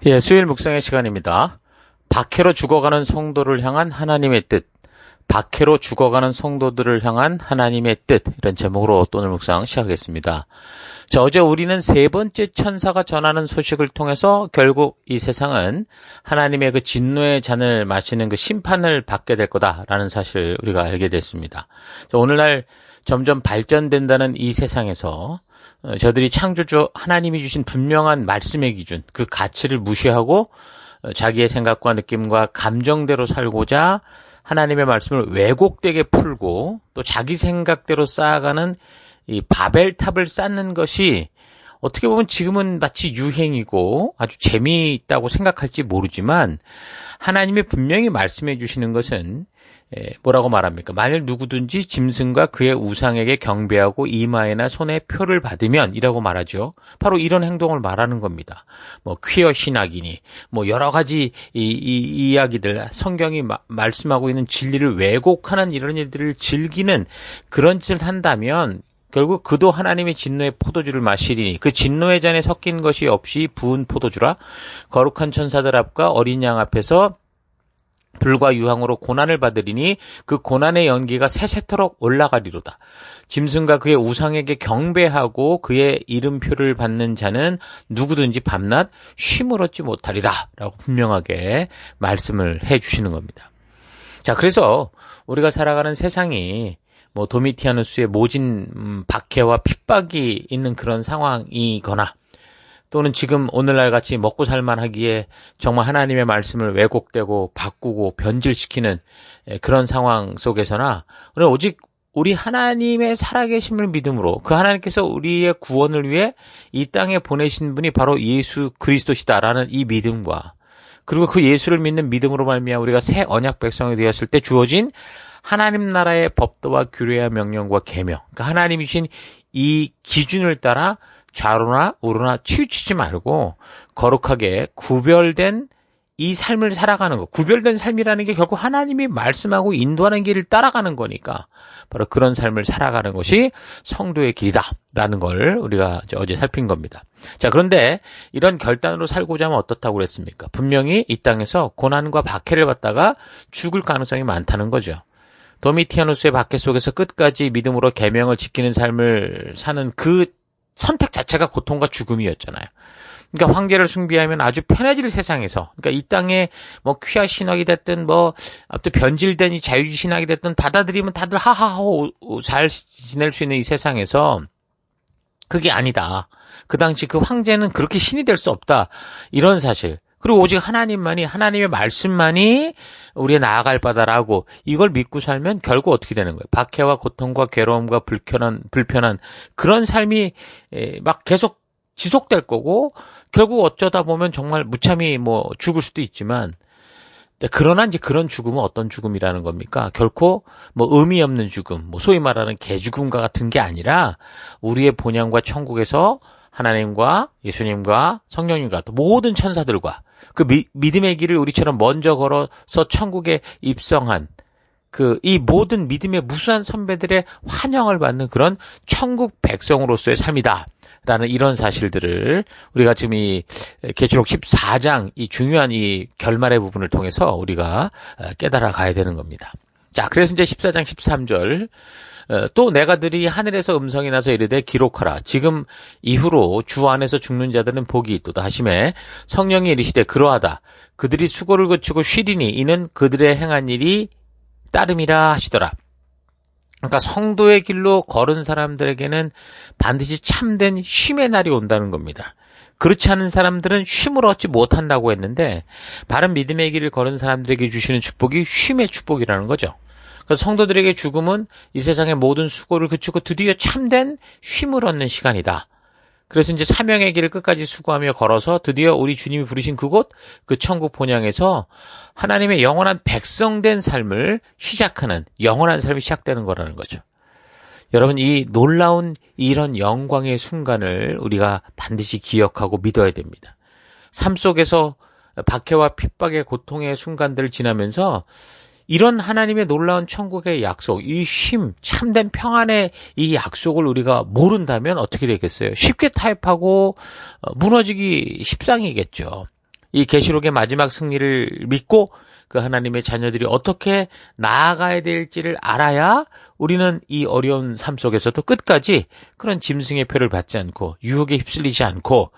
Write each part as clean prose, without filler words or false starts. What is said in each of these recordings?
예, 수요일 묵상의 시간입니다. 박해로 죽어가는 성도를 향한 하나님의 뜻, 박해로 죽어가는 성도들을 향한 하나님의 뜻, 이런 제목으로 오늘 묵상 시작하겠습니다. 자, 어제 우리는 세 번째 천사가 전하는 소식을 통해서 결국 이 세상은 하나님의 그 진노의 잔을 마시는 그 심판을 받게 될 거다라는 사실을 우리가 알게 됐습니다. 자, 오늘날 점점 발전된다는 이 세상에서 저들이 창조주 하나님이 주신 분명한 말씀의 기준, 그 가치를 무시하고 자기의 생각과 느낌과 감정대로 살고자 하나님의 말씀을 왜곡되게 풀고 또 자기 생각대로 쌓아가는 이 바벨탑을 쌓는 것이 어떻게 보면 지금은 마치 유행이고 아주 재미있다고 생각할지 모르지만 하나님이 분명히 말씀해 주시는 것은 뭐라고 말합니까? 만일 누구든지 짐승과 그의 우상에게 경배하고 이마에나 손에 표를 받으면 이라고 말하죠. 바로 이런 행동을 말하는 겁니다. 뭐 퀴어 신학이니 뭐 여러 가지 이 이야기들 성경이 말씀하고 있는 진리를 왜곡하는 이런 일들을 즐기는 그런 짓을 한다면 결국 그도 하나님의 진노의 포도주를 마시리니 그 진노의 잔에 섞인 것이 없이 부은 포도주라 거룩한 천사들 앞과 어린 양 앞에서 불과 유황으로 고난을 받으리니 그 고난의 연기가 새새토록 올라가리로다. 짐승과 그의 우상에게 경배하고 그의 이름표를 받는 자는 누구든지 밤낮 쉼을 얻지 못하리라 라고 분명하게 말씀을 해 주시는 겁니다. 자, 그래서 우리가 살아가는 세상이 뭐 도미티아누스의 모진 박해와 핍박이 있는 그런 상황이거나 또는 지금 오늘날 같이 먹고 살만하기에 정말 하나님의 말씀을 왜곡되고 바꾸고 변질시키는 그런 상황 속에서나 오직 우리 하나님의 살아계심을 믿음으로 그 하나님께서 우리의 구원을 위해 이 땅에 보내신 분이 바로 예수 그리스도시다라는 이 믿음과 그리고 그 예수를 믿는 믿음으로 말미암아 우리가 새 언약 백성이 되었을 때 주어진 하나님 나라의 법도와 규례와 명령과 계명, 그러니까 하나님이 주신 이 기준을 따라 좌로나 우로나 치우치지 말고 거룩하게 구별된 이 삶을 살아가는 것. 구별된 삶이라는 게 결국 하나님이 말씀하고 인도하는 길을 따라가는 거니까 바로 그런 삶을 살아가는 것이 성도의 길이다라는 걸 우리가 어제 살핀 겁니다. 자, 그런데 이런 결단으로 살고자 하면 어떻다고 그랬습니까? 분명히 이 땅에서 고난과 박해를 받다가 죽을 가능성이 많다는 거죠. 도미티아누스의 박해 속에서 끝까지 믿음으로 계명을 지키는 삶을 사는 그 선택 자체가 고통과 죽음이었잖아요. 그러니까 황제를 숭배하면 아주 편해질 세상에서, 그러니까 이 땅에 뭐 퀴아 신학이 됐든 뭐 아무튼 변질된 이 자유주의 신학이 됐든 받아들이면 다들 하하하고 잘 지낼 수 있는 이 세상에서 그게 아니다. 그 당시 그 황제는 그렇게 신이 될 수 없다. 이런 사실. 그리고 오직 하나님만이, 하나님의 말씀만이 우리의 나아갈 바다라고 이걸 믿고 살면 결국 어떻게 되는 거예요? 박해와 고통과 괴로움과 불편한 그런 삶이 막 계속 지속될 거고 결국 어쩌다 보면 정말 무참히 뭐 죽을 수도 있지만 그러나 이제 그런 죽음은 어떤 죽음이라는 겁니까? 결코 뭐 의미 없는 죽음, 뭐 소위 말하는 개죽음과 같은 게 아니라 우리의 본향과 천국에서 하나님과 예수님과 성령님과 또 모든 천사들과 그 믿음의 길을 우리처럼 먼저 걸어서 천국에 입성한 이 모든 믿음의 무수한 선배들의 환영을 받는 그런 천국 백성으로서의 삶이다. 라는 이런 사실들을 우리가 지금 이 계시록 14장 이 중요한 이 결말의 부분을 통해서 우리가 깨달아 가야 되는 겁니다. 자, 그래서 이제 14장 13절 또 내가 들이 하늘에서 음성이 나서 이르되 기록하라. 지금 이후로 주 안에서 죽는 자들은 복이 있도다 하심에 성령이 이르시되 그러하다. 그들이 수고를 거치고 쉬리니 이는 그들의 행한 일이 따름이라 하시더라. 그러니까 성도의 길로 걸은 사람들에게는 반드시 참된 쉼의 날이 온다는 겁니다. 그렇지 않은 사람들은 쉼을 얻지 못한다고 했는데 바른 믿음의 길을 걸은 사람들에게 주시는 축복이 쉼의 축복이라는 거죠. 그래서 성도들에게 죽음은 이 세상의 모든 수고를 그치고 드디어 참된 쉼을 얻는 시간이다. 그래서 이제 사명의 길을 끝까지 수고하며 걸어서 드디어 우리 주님이 부르신 그곳, 그 천국 본향에서 하나님의 영원한 백성된 삶을 시작하는 영원한 삶이 시작되는 거라는 거죠. 여러분, 이 놀라운 이런 영광의 순간을 우리가 반드시 기억하고 믿어야 됩니다. 삶 속에서 박해와 핍박의 고통의 순간들을 지나면서 이런 하나님의 놀라운 천국의 약속, 이 쉼, 참된 평안의 이 약속을 우리가 모른다면 어떻게 되겠어요? 쉽게 타협하고 무너지기 십상이겠죠. 이 계시록의 마지막 승리를 믿고 그 하나님의 자녀들이 어떻게 나아가야 될지를 알아야 우리는 이 어려운 삶 속에서도 끝까지 그런 짐승의 표를 받지 않고 유혹에 휩쓸리지 않고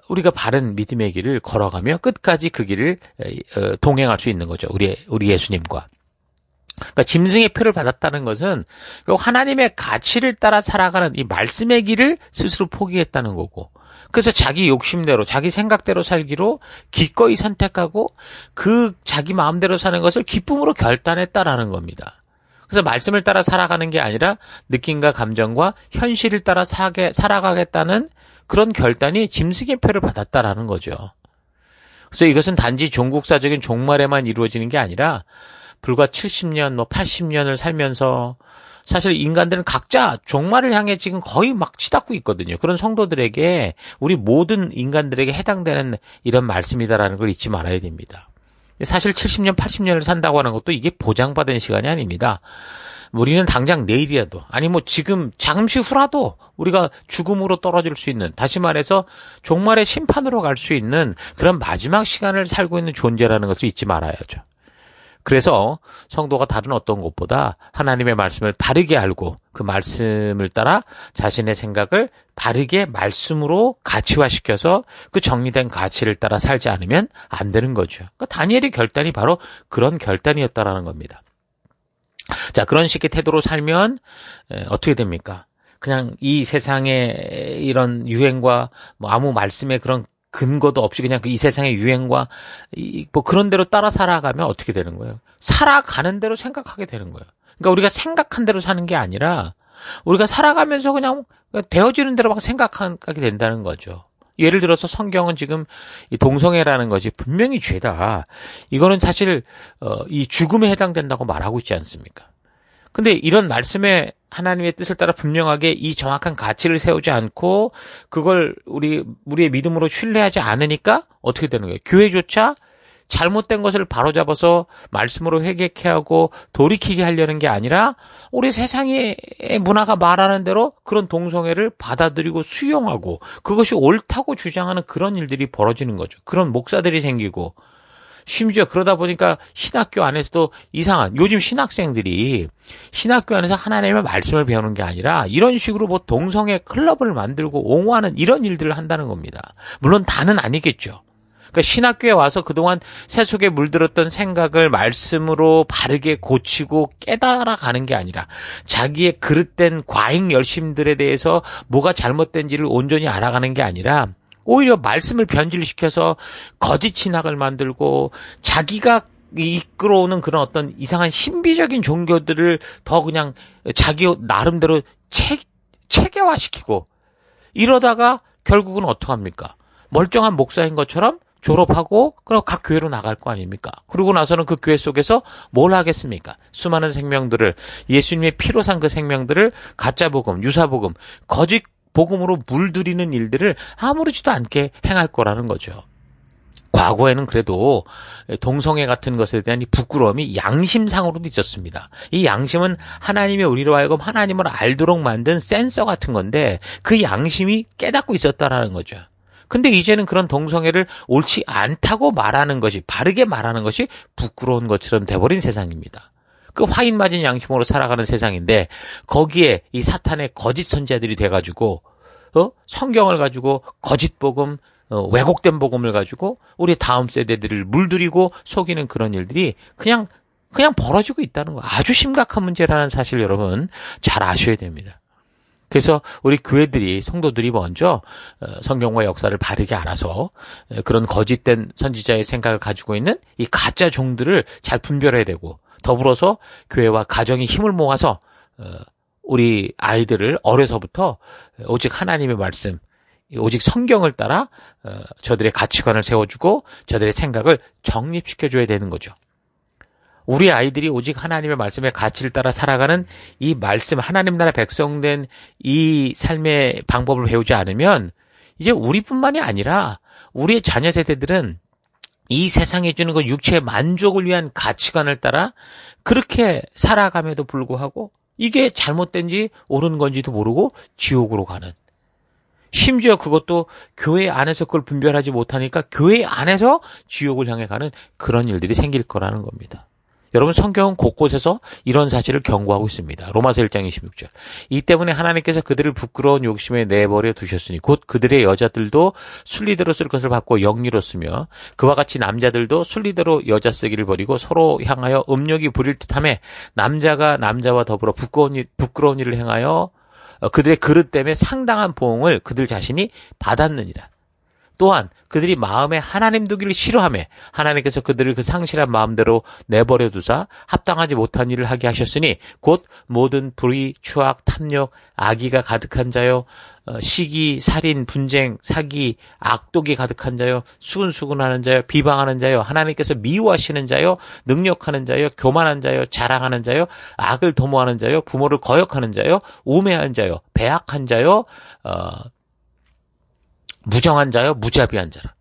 우리가 바른 믿음의 길을 걸어가며 끝까지 그 길을 동행할 수 있는 거죠. 우리 예수님과. 그러니까 짐승의 표를 받았다는 것은 하나님의 가치를 따라 살아가는 이 말씀의 길을 스스로 포기했다는 거고, 그래서 자기 욕심대로 자기 생각대로 살기로 기꺼이 선택하고 그 자기 마음대로 사는 것을 기쁨으로 결단했다라는 겁니다. 그래서 말씀을 따라 살아가는 게 아니라 느낌과 감정과 현실을 따라 살아가겠다는 그런 결단이 짐승의 표를 받았다라는 거죠. 그래서 이것은 단지 종국사적인 종말에만 이루어지는 게 아니라 불과 70년, 80년을 살면서 사실 인간들은 각자 종말을 향해 지금 거의 막 치닫고 있거든요. 그런 성도들에게, 우리 모든 인간들에게 해당되는 이런 말씀이다라는 걸 잊지 말아야 됩니다. 사실 70년, 80년을 산다고 하는 것도 이게 보장받은 시간이 아닙니다. 우리는 당장 내일이라도, 아니 지금 잠시 후라도 우리가 죽음으로 떨어질 수 있는, 다시 말해서 종말의 심판으로 갈 수 있는 그런 마지막 시간을 살고 있는 존재라는 것을 잊지 말아야죠. 그래서 성도가 다른 어떤 것보다 하나님의 말씀을 바르게 알고 그 말씀을 따라 자신의 생각을 바르게 말씀으로 가치화시켜서 그 정리된 가치를 따라 살지 않으면 안 되는 거죠. 그러니까 다니엘의 결단이 바로 그런 결단이었다라는 겁니다. 자, 그런 식의 태도로 살면 어떻게 됩니까? 그냥 이 세상의 이런 유행과 아무 말씀의 그런 근거도 없이 그냥 이 세상의 유행과 그런 대로 따라 살아가면 어떻게 되는 거예요? 살아가는 대로 생각하게 되는 거예요. 그러니까 우리가 생각한 대로 사는 게 아니라 우리가 살아가면서 그냥 되어지는 대로 막 생각하게 된다는 거죠. 예를 들어서 성경은 지금 이 동성애라는 것이 분명히 죄다. 이거는 사실 이 죽음에 해당된다고 말하고 있지 않습니까? 근데 이런 말씀에 하나님의 뜻을 따라 분명하게 이 정확한 가치를 세우지 않고 그걸 우리의 믿음으로 신뢰하지 않으니까 어떻게 되는 거예요? 교회조차 잘못된 것을 바로잡아서 말씀으로 회개케 하고 돌이키게 하려는 게 아니라 우리 세상의 문화가 말하는 대로 그런 동성애를 받아들이고 수용하고 그것이 옳다고 주장하는 그런 일들이 벌어지는 거죠. 그런 목사들이 생기고, 심지어 그러다 보니까 신학교 안에서도 이상한, 요즘 신학생들이 신학교 안에서 하나님의 말씀을 배우는 게 아니라 이런 식으로 동성애 클럽을 만들고 옹호하는 이런 일들을 한다는 겁니다. 물론 다는 아니겠죠. 그러니까 신학교에 와서 그동안 새 속에 물들었던 생각을 말씀으로 바르게 고치고 깨달아가는 게 아니라 자기의 그릇된 과잉 열심들에 대해서 뭐가 잘못된지를 온전히 알아가는 게 아니라 오히려 말씀을 변질시켜서 거짓 신학을 만들고 자기가 이끌어오는 그런 어떤 이상한 신비적인 종교들을 더 그냥 자기 나름대로 체계화시키고, 이러다가 결국은 어떡합니까? 멀쩡한 목사인 것처럼 졸업하고 그럼 각 교회로 나갈 거 아닙니까? 그러고 나서는 그 교회 속에서 뭘 하겠습니까? 수많은 생명들을, 예수님의 피로 산 그 생명들을 가짜 복음, 유사 복음, 거짓 복음으로 물들이는 일들을 아무렇지도 않게 행할 거라는 거죠. 과거에는 그래도 동성애 같은 것에 대한 이 부끄러움이 양심상으로도 있었습니다. 이 양심은 하나님의 우리로 하여금 하나님을 알도록 만든 센서 같은 건데 그 양심이 깨닫고 있었다라는 거죠. 근데 이제는 그런 동성애를 옳지 않다고 말하는 것이, 바르게 말하는 것이 부끄러운 것처럼 돼버린 세상입니다. 그 화인 맞은 양심으로 살아가는 세상인데 거기에 이 사탄의 거짓 선지자들이 돼가지고 성경을 가지고 거짓 복음, 왜곡된 복음을 가지고 우리 다음 세대들을 물들이고 속이는 그런 일들이 그냥 벌어지고 있다는 거, 아주 심각한 문제라는 사실 여러분 잘 아셔야 됩니다. 그래서 우리 교회들이, 성도들이 먼저 성경과 역사를 바르게 알아서 그런 거짓된 선지자의 생각을 가지고 있는 이 가짜 종들을 잘 분별해야 되고, 더불어서 교회와 가정이 힘을 모아서 우리 아이들을 어려서부터 오직 하나님의 말씀, 오직 성경을 따라 저들의 가치관을 세워주고 저들의 생각을 정립시켜줘야 되는 거죠. 우리 아이들이 오직 하나님의 말씀의 가치를 따라 살아가는 이 말씀, 하나님 나라 백성된 이 삶의 방법을 배우지 않으면 이제 우리뿐만이 아니라 우리의 자녀 세대들은 이 세상에 주는 그 육체의 만족을 위한 가치관을 따라 그렇게 살아감에도 불구하고 이게 잘못된지 옳은 건지도 모르고 지옥으로 가는, 심지어 그것도 교회 안에서 그걸 분별하지 못하니까 교회 안에서 지옥을 향해 가는 그런 일들이 생길 거라는 겁니다. 여러분, 성경은 곳곳에서 이런 사실을 경고하고 있습니다. 로마서 1장 26절. 이 때문에 하나님께서 그들을 부끄러운 욕심에 내버려 두셨으니 곧 그들의 여자들도 순리대로 쓸 것을 받고 영리로 쓰며 그와 같이 남자들도 순리대로 여자 쓰기를 버리고 서로 향하여 음욕이 부릴 듯하며 남자가 남자와 더불어 부끄러운 일을 행하여 그들의 그릇 때문에 상당한 보응을 그들 자신이 받았느니라. 또한 그들이 마음에 하나님 두기를 싫어하며 하나님께서 그들을 그 상실한 마음대로 내버려 두사 합당하지 못한 일을 하게 하셨으니 곧 모든 불의, 추악, 탐욕, 악의가 가득한 자요, 시기, 살인, 분쟁, 사기, 악독이 가득한 자요, 수근수근하는 자요, 비방하는 자요, 하나님께서 미워하시는 자요, 능력하는 자요, 교만한 자요, 자랑하는 자요, 악을 도모하는 자요, 부모를 거역하는 자요, 우매한 자요, 배악한 자요, 무정한 자요, 무자비한 자라.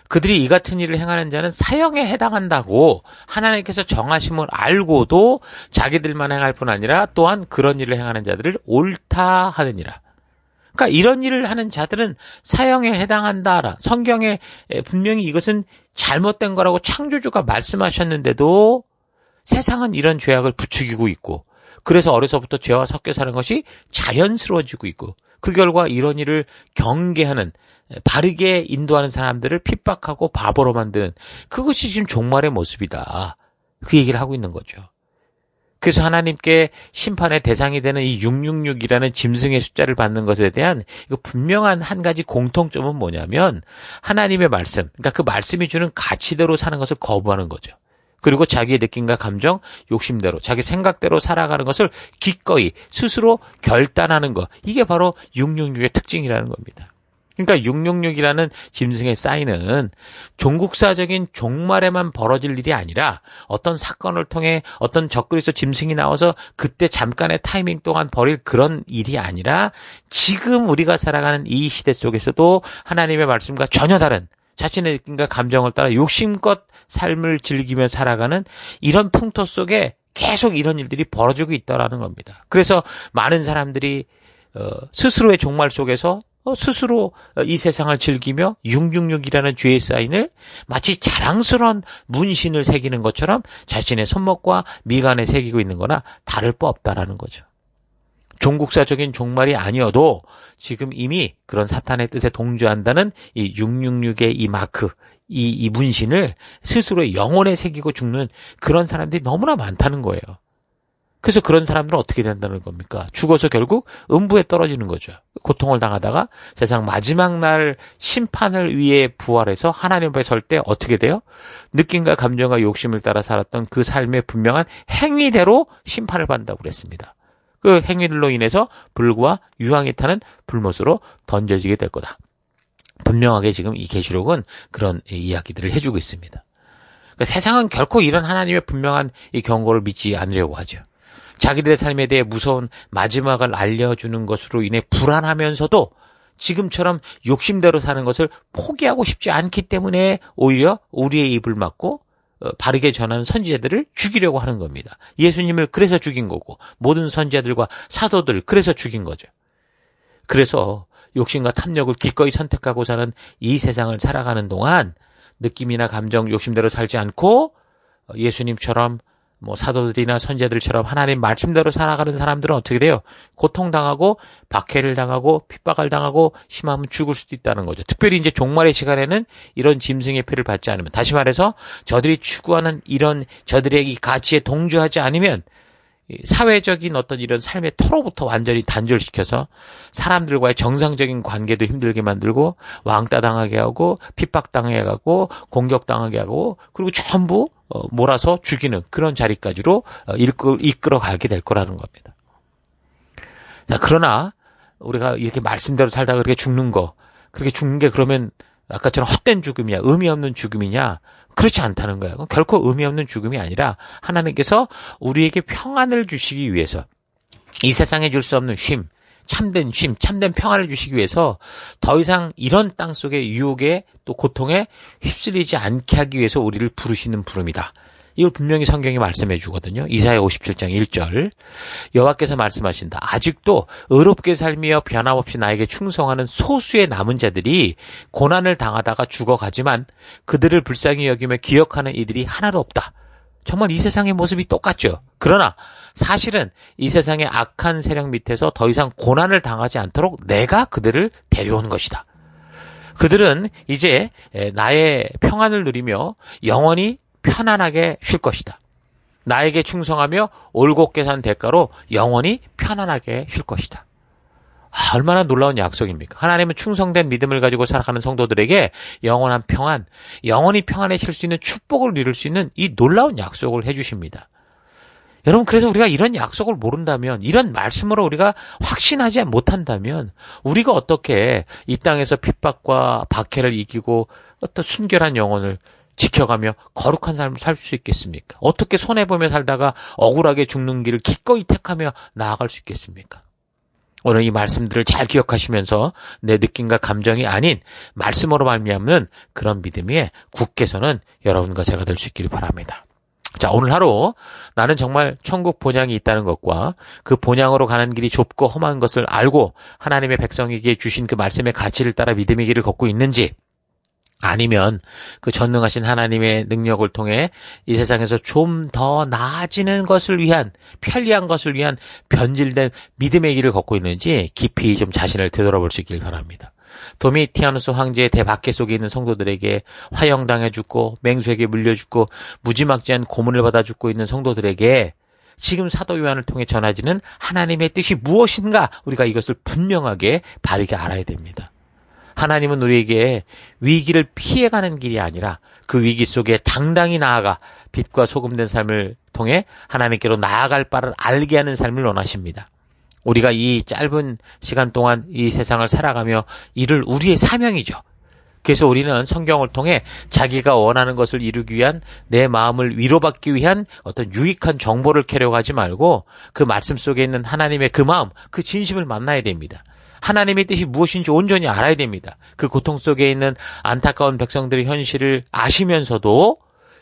그들이 이 같은 일을 행하는 자는 사형에 해당한다고 하나님께서 정하심을 알고도 자기들만 행할 뿐 아니라 또한 그런 일을 행하는 자들을 옳다 하느니라. 그러니까 이런 일을 하는 자들은 사형에 해당한다라. 성경에 분명히 이것은 잘못된 거라고 창조주가 말씀하셨는데도 세상은 이런 죄악을 부추기고 있고, 그래서 어려서부터 죄와 섞여 사는 것이 자연스러워지고 있고, 그 결과 이런 일을 경계하는, 바르게 인도하는 사람들을 핍박하고 바보로 만드는, 그것이 지금 종말의 모습이다. 그 얘기를 하고 있는 거죠. 그래서 하나님께 심판의 대상이 되는 이 666이라는 짐승의 숫자를 받는 것에 대한 이거 분명한 한 가지 공통점은 뭐냐면 하나님의 말씀, 그러니까 그 말씀이 주는 가치대로 사는 것을 거부하는 거죠. 그리고 자기의 느낌과 감정, 욕심대로, 자기 생각대로 살아가는 것을 기꺼이 스스로 결단하는 것. 이게 바로 666의 특징이라는 겁니다. 그러니까 666이라는 짐승의 사인은 종국사적인 종말에만 벌어질 일이 아니라 어떤 사건을 통해 어떤 적그리스도 짐승이 나와서 그때 잠깐의 타이밍 동안 벌일 그런 일이 아니라 지금 우리가 살아가는 이 시대 속에서도 하나님의 말씀과 전혀 다른 자신의 느낌과 감정을 따라 욕심껏 삶을 즐기며 살아가는 이런 풍토 속에 계속 이런 일들이 벌어지고 있다라는 겁니다. 그래서 많은 사람들이 스스로의 종말 속에서 스스로 이 세상을 즐기며 666이라는 죄의 사인을 마치 자랑스러운 문신을 새기는 것처럼 자신의 손목과 미간에 새기고 있는 거나 다를 바 없다라는 거죠. 종국사적인 종말이 아니어도 지금 이미 그런 사탄의 뜻에 동조한다는 이 666의 이 마크, 이 문신을 스스로의 영혼에 새기고 죽는 그런 사람들이 너무나 많다는 거예요. 그래서 그런 사람들은 어떻게 된다는 겁니까? 죽어서 결국 음부에 떨어지는 거죠. 고통을 당하다가 세상 마지막 날 심판을 위해 부활해서 하나님 앞에 설 때 어떻게 돼요? 느낌과 감정과 욕심을 따라 살았던 그 삶의 분명한 행위대로 심판을 받는다고 그랬습니다. 그 행위들로 인해서 불과 유황이 타는 불못으로 던져지게 될 거다. 분명하게 지금 이 계시록은 그런 이야기들을 해주고 있습니다. 그러니까 세상은 결코 이런 하나님의 분명한 이 경고를 믿지 않으려고 하죠. 자기들의 삶에 대해 무서운 마지막을 알려주는 것으로 인해 불안하면서도 지금처럼 욕심대로 사는 것을 포기하고 싶지 않기 때문에 오히려 우리의 입을 막고 바르게 전하는 선지자들을 죽이려고 하는 겁니다. 예수님을 그래서 죽인 거고 모든 선지자들과 사도들 그래서 죽인 거죠. 그래서 욕심과 탐욕을 기꺼이 선택하고 사는 이 세상을 살아가는 동안 느낌이나 감정, 욕심대로 살지 않고 예수님처럼 사도들이나 선지자들처럼 하나님 말씀대로 살아가는 사람들은 어떻게 돼요? 고통당하고 박해를 당하고 핍박을 당하고 심하면 죽을 수도 있다는 거죠. 특별히 이제 종말의 시간에는 이런 짐승의 표를 받지 않으면, 다시 말해서 저들이 추구하는 이런 저들의 이 가치에 동조하지 않으면 사회적인 어떤 이런 삶의 터로부터 완전히 단절시켜서 사람들과의 정상적인 관계도 힘들게 만들고 왕따 당하게 하고 핍박당하게 하고 공격당하게 하고 그리고 전부 몰아서 죽이는 그런 자리까지로 이끌어 가게 될 거라는 겁니다. 자, 그러나 우리가 이렇게 말씀대로 살다가 그렇게 죽는 거, 그렇게 죽는 게 그러면 아까처럼 헛된 죽음이냐, 의미 없는 죽음이냐, 그렇지 않다는 거예요. 결코 의미 없는 죽음이 아니라 하나님께서 우리에게 평안을 주시기 위해서, 이 세상에 줄 수 없는 쉼, 참된 평안을 주시기 위해서 더 이상 이런 땅 속의 유혹에 또 고통에 휩쓸리지 않게 하기 위해서 우리를 부르시는 부름이다. 이걸 분명히 성경이 말씀해 주거든요. 이사야 57장 1절. 여호와께서 말씀하신다. 아직도 의롭게 살며 변함없이 나에게 충성하는 소수의 남은 자들이 고난을 당하다가 죽어가지만 그들을 불쌍히 여기며 기억하는 이들이 하나도 없다. 정말 이 세상의 모습이 똑같죠. 그러나 사실은 이 세상의 악한 세력 밑에서 더 이상 고난을 당하지 않도록 내가 그들을 데려온 것이다. 그들은 이제 나의 평안을 누리며 영원히 편안하게 쉴 것이다. 나에게 충성하며 올곧게 산 대가로 영원히 편안하게 쉴 것이다. 얼마나 놀라운 약속입니까? 하나님은 충성된 믿음을 가지고 살아가는 성도들에게 영원한 평안, 영원히 평안해질 수 있는 축복을 누릴 수 있는 이 놀라운 약속을 해주십니다. 여러분, 그래서 우리가 이런 약속을 모른다면, 이런 말씀으로 우리가 확신하지 못한다면 우리가 어떻게 이 땅에서 핍박과 박해를 이기고 어떤 순결한 영혼을 지켜가며 거룩한 삶을 살 수 있겠습니까? 어떻게 손해보며 살다가 억울하게 죽는 길을 기꺼이 택하며 나아갈 수 있겠습니까? 오늘 이 말씀들을 잘 기억하시면서 내 느낌과 감정이 아닌 말씀으로 말미암는 그런 믿음에 굳게 서는 여러분과 제가 될 수 있기를 바랍니다. 자, 오늘 하루 나는 정말 천국 본향이 있다는 것과 그 본향으로 가는 길이 좁고 험한 것을 알고 하나님의 백성에게 주신 그 말씀의 가치를 따라 믿음의 길을 걷고 있는지, 아니면 그 전능하신 하나님의 능력을 통해 이 세상에서 좀 더 나아지는 것을 위한, 편리한 것을 위한 변질된 믿음의 길을 걷고 있는지 깊이 좀 자신을 되돌아볼 수 있길 바랍니다. 도미티아누스 황제의 대박해 속에 있는 성도들에게 화형당해 죽고 맹수에게 물려 죽고 무지막지한 고문을 받아 죽고 있는 성도들에게 지금 사도 요한을 통해 전해지는 하나님의 뜻이 무엇인가, 우리가 이것을 분명하게 바르게 알아야 됩니다. 하나님은 우리에게 위기를 피해가는 길이 아니라 그 위기 속에 당당히 나아가 빛과 소금된 삶을 통해 하나님께로 나아갈 바를 알게 하는 삶을 원하십니다. 우리가 이 짧은 시간 동안 이 세상을 살아가며 이를 우리의 사명이죠. 그래서 우리는 성경을 통해 자기가 원하는 것을 이루기 위한, 내 마음을 위로받기 위한 어떤 유익한 정보를 캐려가지 말고 그 말씀 속에 있는 하나님의 그 마음, 그 진심을 만나야 됩니다. 하나님의 뜻이 무엇인지 온전히 알아야 됩니다. 그 고통 속에 있는 안타까운 백성들의 현실을 아시면서도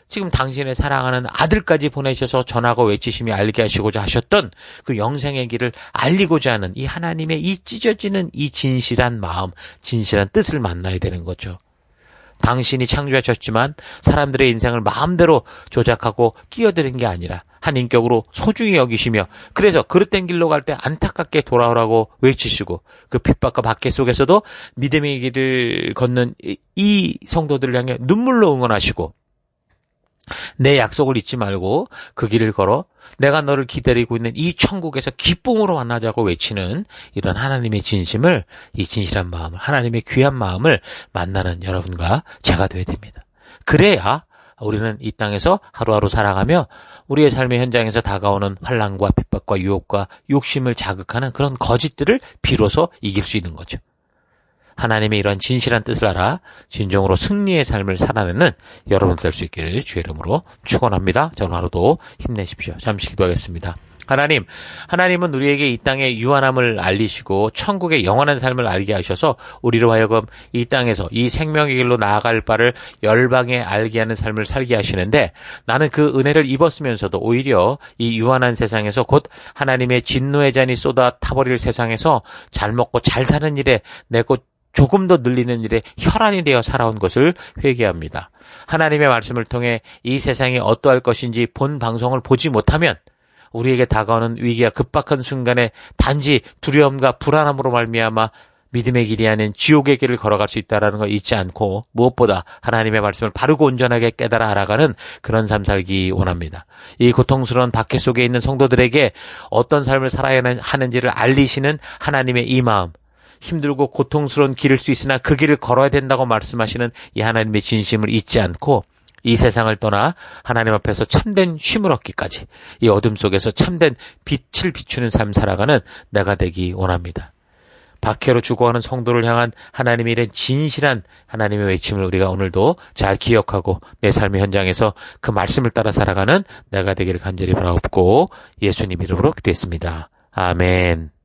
지금 당신의 사랑하는 아들까지 보내셔서 전하고 외치시며 알게 하시고자 하셨던 그 영생의 길을 알리고자 하는 이 하나님의 이 찢어지는 이 진실한 마음, 진실한 뜻을 만나야 되는 거죠. 당신이 창조하셨지만 사람들의 인생을 마음대로 조작하고 끼어드는 게 아니라 한 인격으로 소중히 여기시며, 그래서 그릇된 길로 갈 때 안타깝게 돌아오라고 외치시고 그 핍박과 박해 속에서도 믿음의 길을 걷는 이 성도들을 향해 눈물로 응원하시고, 내 약속을 잊지 말고 그 길을 걸어 내가 너를 기다리고 있는 이 천국에서 기쁨으로 만나자고 외치는 이런 하나님의 진심을, 이 진실한 마음을, 하나님의 귀한 마음을 만나는 여러분과 제가 되어야 됩니다. 그래야 우리는 이 땅에서 하루하루 살아가며 우리의 삶의 현장에서 다가오는 환난과 핍박과 유혹과 욕심을 자극하는 그런 거짓들을 비로소 이길 수 있는 거죠. 하나님의 이런 진실한 뜻을 알아 진정으로 승리의 삶을 살아내는 여러분 될 수 있기를 주의 이름으로 축원합니다. 자, 오늘 하루도 힘내십시오. 잠시 기도하겠습니다. 하나님은 우리에게 이 땅의 유한함을 알리시고 천국의 영원한 삶을 알게 하셔서 우리로 하여금 이 땅에서 이 생명의 길로 나아갈 바를 열방에 알게 하는 삶을 살게 하시는데, 나는 그 은혜를 입었으면서도 오히려 이 유한한 세상에서 곧 하나님의 진노의 잔이 쏟아 타버릴 세상에서 잘 먹고 잘 사는 일에 내 것 조금 더 늘리는 일에 혈안이 되어 살아온 것을 회개합니다. 하나님의 말씀을 통해 이 세상이 어떠할 것인지 본 방송을 보지 못하면 우리에게 다가오는 위기와 급박한 순간에 단지 두려움과 불안함으로 말미암아 믿음의 길이 아닌 지옥의 길을 걸어갈 수 있다는 걸 잊지 않고, 무엇보다 하나님의 말씀을 바르고 온전하게 깨달아 알아가는 그런 삶 살기 원합니다. 이 고통스러운 박해 속에 있는 성도들에게 어떤 삶을 살아야 하는지를 알리시는 하나님의 이 마음, 힘들고 고통스러운 길일 수 있으나 그 길을 걸어야 된다고 말씀하시는 이 하나님의 진심을 잊지 않고 이 세상을 떠나 하나님 앞에서 참된 쉼을 얻기까지 이 어둠 속에서 참된 빛을 비추는 삶 살아가는 내가 되기 원합니다. 박해로 죽어가는 성도를 향한 하나님의 이런 진실한 하나님의 외침을 우리가 오늘도 잘 기억하고 내 삶의 현장에서 그 말씀을 따라 살아가는 내가 되기를 간절히 바라옵고 예수님 이름으로 기도했습니다. 아멘.